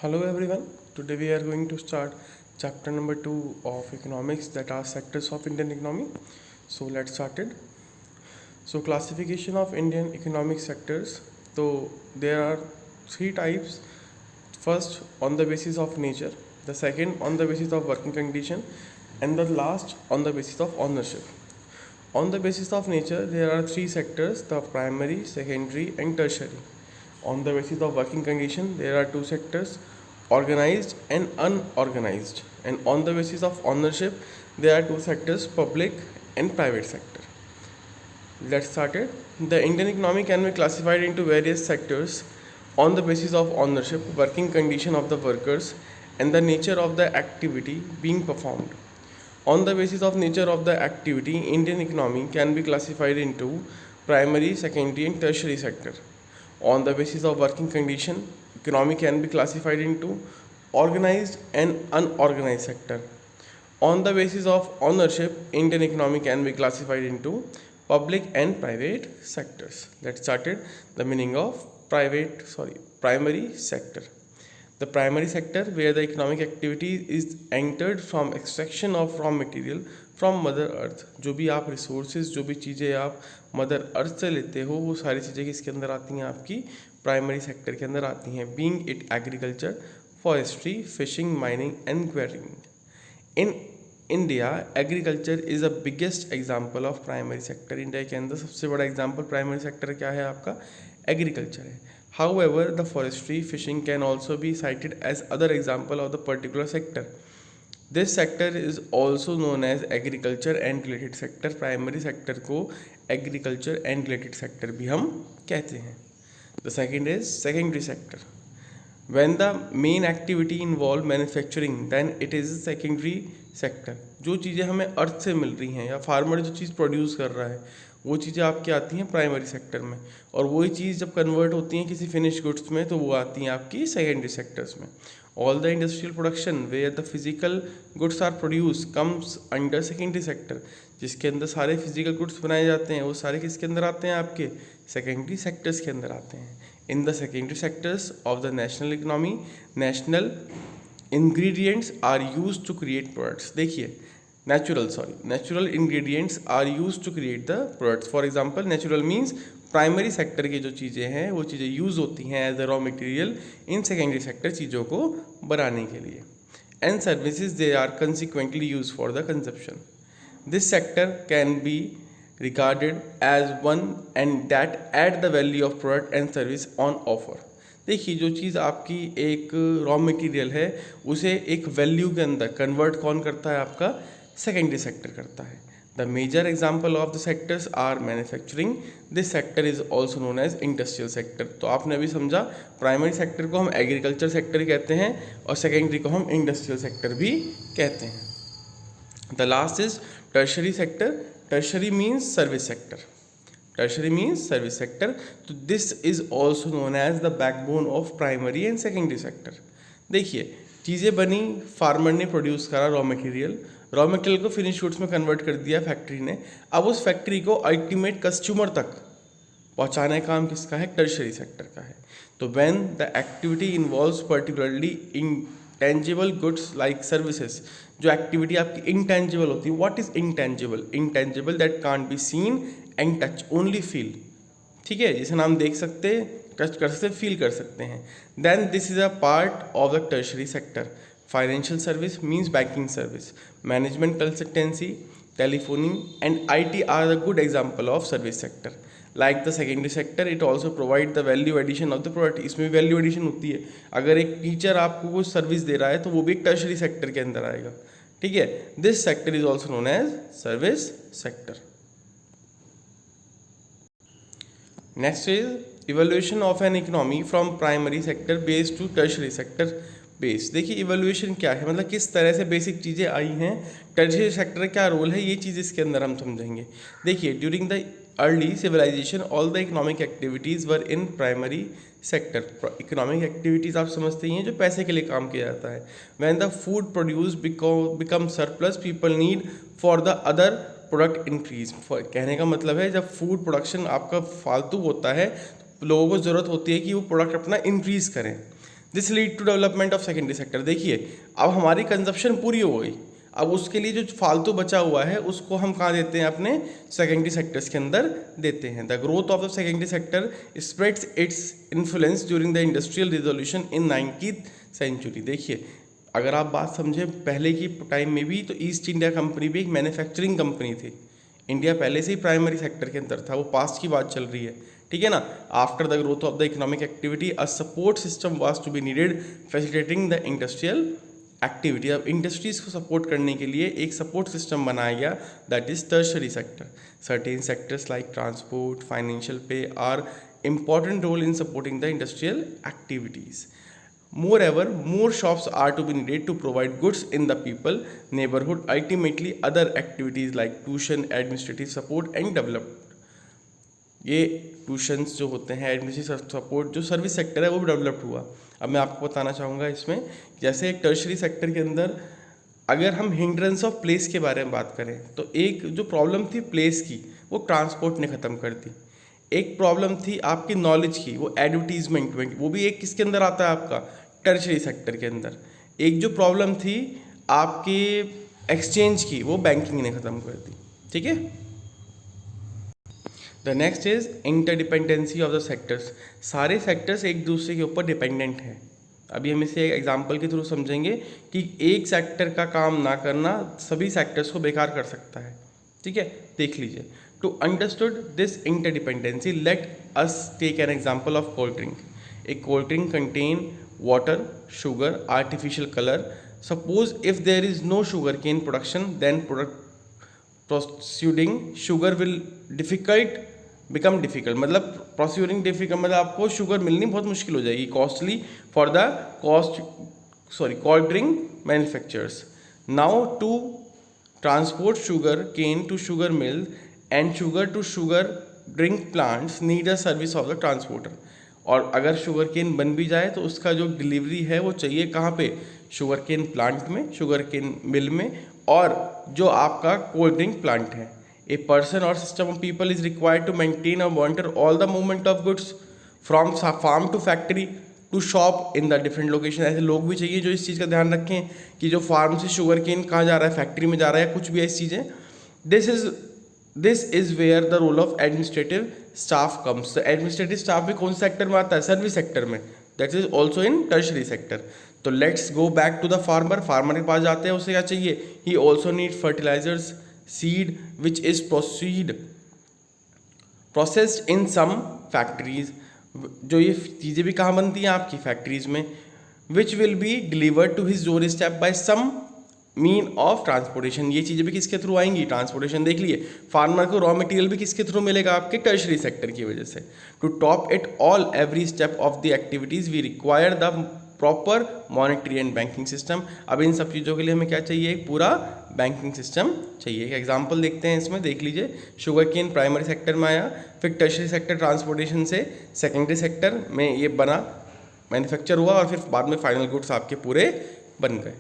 Hello everyone. Today we are going to start chapter number 2 of economics, that are sectors of Indian economy. So let's start it. So classification of Indian economic sectors. So there are three types. First on the basis of nature, the second on the basis of working condition, and the last on the basis of ownership. On the basis of nature, there are three sectors: the primary, secondary, and tertiary. On the basis of working condition, there are two sectors: organized and unorganized. And on the basis of ownership, there are two sectors: public and private sector. Let's start it. The Indian economy can be classified into various sectors on the basis of ownership, working condition of the workers, and the nature of the activity being performed. On the basis of nature of the activity, Indian economy can be classified into primary, secondary, and tertiary sector. On the basis of working condition, economy can be classified into organized and unorganized sector. On the basis of ownership, Indian economy can be classified into public and private sectors. Let's start it. The meaning of primary sector. The primary sector, where the economic activity is entered from extraction of raw material from mother earth. जो भी आप resources, जो भी चीज़ें आप mother earth से लेते हो, वो सारी चीज़ें किसके अंदर आती हैं? आपकी प्राइमरी सेक्टर के अंदर आती हैं. Being it agriculture, forestry, fishing, mining and quarrying. In India agriculture is a biggest example of primary sector. India के अंदर सबसे बड़ा एग्जाम्पल प्राइमरी सेक्टर क्या है? आपका एग्रीकल्चर है. However, the forestry, fishing can also be cited as other example of the particular sector. This sector is also known as agriculture and related sector. Primary sector को agriculture and related sector भी हम कहते हैं. The second is secondary sector. When the main activity involve manufacturing, then it is secondary sector. जो चीज़ें हमें अर्थ से मिल रही हैं या फार्मर जो चीज़ प्रोड्यूस कर रहा है, वो चीज़ें आपकी आती हैं प्राइमरी सेक्टर में, और वही चीज़ जब कन्वर्ट होती हैं किसी फिनिश गुड्स में तो वो आती हैं आपकी सेकेंडरी सेक्टर्स में. All the industrial production where the physical goods are produce comes under secondary sector. जिसके अंदर सारे फिजिकल गुड्स बनाए जाते हैं वो सारे किसके अंदर आते हैं? आपके सेकेंडरी सेक्टर्स के अंदर आते हैं. In the secondary sectors of the national economy, national ingredients are use to create products. देखिए, natural ingredients are used to create the products. For example, natural means primary sector की जो चीज़ें हैं वो चीज़ें यूज़ होती हैं as a raw material in secondary sector चीज़ों को बनाने के लिए. And services they are consequently use for the consumption. This sector can be regarded as one and that at the value of product and service on offer. देखिए, जो चीज़ आपकी एक raw material है उसे एक वैल्यू के अंदर कन्वर्ट कौन करता है? आपका सेकेंडरी सेक्टर करता है. The major example of the sectors are manufacturing. This sector is also known as industrial sector. तो आपने अभी समझा, प्राइमरी सेक्टर को हम एग्रीकल्चर सेक्टर कहते हैं और सेकेंडरी को हम इंडस्ट्रियल सेक्टर भी कहते हैं. The last is tertiary sector. Tertiary means service sector. Tertiary means service sector. तो this is also known as the backbone of primary and secondary sector. देखिए, चीज़ें बनी, फार्मर ने प्रोड्यूस करा रॉ मटेरियल को फिनिश गुड्स में convert कर दिया फैक्ट्री ने. अब उस फैक्ट्री को अल्टीमेट कंज्यूमर तक पहुंचाने का काम किसका है? टर्शरी सेक्टर का है. तो when the activity involves particularly intangible goods like services, जो एक्टिविटी आपकी इंटेंजिबल होती है. What is intangible? Intangible that can't be seen and touch, only feel. ठीक है, जिसे हम देख सकते, टच कर सकते, फील कर सकते हैं. Then this is a part of the tertiary sector. Financial service means banking service. Management consultancy, telephoning and IT are the good example of service sector. Like the secondary sector, it also provide the value addition of the product. इसमें value addition होती है. अगर एक teacher आपको कोई service दे रहा है तो वो भी एक टर्शरी सेक्टर के अंदर आएगा. ठीक है, this sector is also known as service sector. Next is evolution of an economy from primary sector based to tertiary sector base. देखिए, इवोल्यूशन क्या है, मतलब किस तरह से बेसिक चीज़ें आई हैं, टर्शियरी सेक्टर का क्या रोल है, ये चीज़ इसके अंदर हम समझेंगे. देखिए, during the early civilization all the economic activities were in primary sector. Economic activities आप समझते ही हैं जो पैसे के लिए काम किया जाता है. When the food produce become surplus, people need for the other product increase. कहने का मतलब है, जब फूड प्रोडक्शन आपका फालतू होता है तो लोगों को ज़रूरत होती है कि वो प्रोडक्ट अपना इंक्रीज़ करें. This lead to development of secondary sector. देखिए अब हमारी कंजप्शन पूरी हो गई, अब उसके लिए जो फालतू बचा हुआ है उसको हम कहाँ देते हैं, अपने सेकेंडरी सेक्टर्स के अंदर देते हैं। The growth of the secondary sector spreads its influence during the industrial revolution in 19th century. देखिए अगर आप बात समझें पहले की टाइम में भी, तो ईस्ट इंडिया कंपनी भी एक मैन्युफैक्चरिंग कंपनी थी। इंडिया पहले से ही प्राइमरी सेक्टर के अंदर था, वो पास्ट की बात चल रही है, ठीक है ना। After the growth of the economic activity a support system was to be needed facilitating the industrial activity. अब इंडस्ट्रीज को सपोर्ट करने के लिए एक सपोर्ट सिस्टम बनाया गया, that is tertiary sector. Certain sectors like transport, financial पे are important role in supporting the industrial activities. Moreover, more shops are to be needed to provide goods in the people neighborhood. Ultimately, other activities like tuition, administrative support and development. ये tuitions जो होते हैं, administrative support, जो service sector है वो भी developed हुआ। अब मैं आपको बताना चाहूँगा इसमें, जैसे एक टर्शरी सेक्टर के अंदर अगर हम हिंड्रेंस ऑफ प्लेस के बारे में बात करें, तो एक जो प्रॉब्लम थी प्लेस की, वो ट्रांसपोर्ट ने ख़त्म कर दी। एक प्रॉब्लम थी आपकी नॉलेज की, वो एडवर्टीजमेंट, वो भी एक किसके अंदर आता है, आपका टर्शरी सेक्टर के अंदर। एक जो प्रॉब्लम थी आपके एक्सचेंज की, वो बैंकिंग ने ख़त्म कर दी, ठीक है। The next is interdependency of the sectors. सारे सेक्टर्स एक दूसरे के ऊपर डिपेंडेंट हैं। अभी हम इसे एक एग्जाम्पल के थ्रू समझेंगे कि एक सेक्टर का काम ना करना सभी सेक्टर्स को बेकार कर सकता है, ठीक है। देख लीजिए, to understood this interdependency, let us take an example of cold drink. A cold drink contain water, sugar, artificial color. Suppose if there is no sugar cane production, then producing sugar will become difficult. मतलब producing difficult मतलब आपको sugar मिलनी बहुत मुश्किल हो जाएगी, costly for the cold drink manufacturers. Now to transport sugar cane to sugar mill and sugar to sugar drink plants need a service of the transporter. और अगर शुगर केन बन भी जाए तो उसका जो डिलीवरी है वो चाहिए कहाँ पे, शुगर केन प्लांट में, शुगर केन मिल में, और जो आपका कोल्ड ड्रिंक प्लांट है। ए पर्सन और system of people is required to maintain और monitor all the movement of goods from farm to factory to shop in the different location. ऐसे लोग भी चाहिए जो इस चीज़ का ध्यान रखें कि जो फार्म से शुगर केन कहाँ जा रहा है, फैक्ट्री में जा रहा है, कुछ भी ऐसी चीज़ें। This is where the role of administrative staff comes. Administrative staff भी कौन से सेक्टर में आता है, सर्विस सेक्टर में, that is also in tertiary sector. तो let's go back to the farmer. Farmer के पास जाते हैं, उसे क्या चाहिए, he also need fertilizers, seed which is processed in some factories. जो ये चीज़ें भी कहाँ बनती हैं, आपकी फैक्ट्रीज में, which will be delivered to his doorstep by some mean of transportation. ये चीज़ें भी किसके थ्रू आएंगी, ट्रांसपोर्टेशन। देख लिए फार्मर को रॉ मटेरियल भी किसके थ्रू मिलेगा, आपके टर्शरी सेक्टर की वजह से। To top it all every step of the activities we require the proper monetary and banking system. अब इन सब चीज़ों के लिए हमें क्या चाहिए, एक पूरा बैंकिंग सिस्टम चाहिए। एक एग्जाम्पल देखते हैं इसमें, देख लीजिए, शुगर केन प्राइमरी सेक्टर में आया, फिर टर्शरी सेक्टर ट्रांसपोर्टेशन से सेकेंडरी सेक्टर में ये बना, मैन्युफैक्चर हुआ, और फिर बाद में फाइनल गुड्स आपके पूरे बन गए।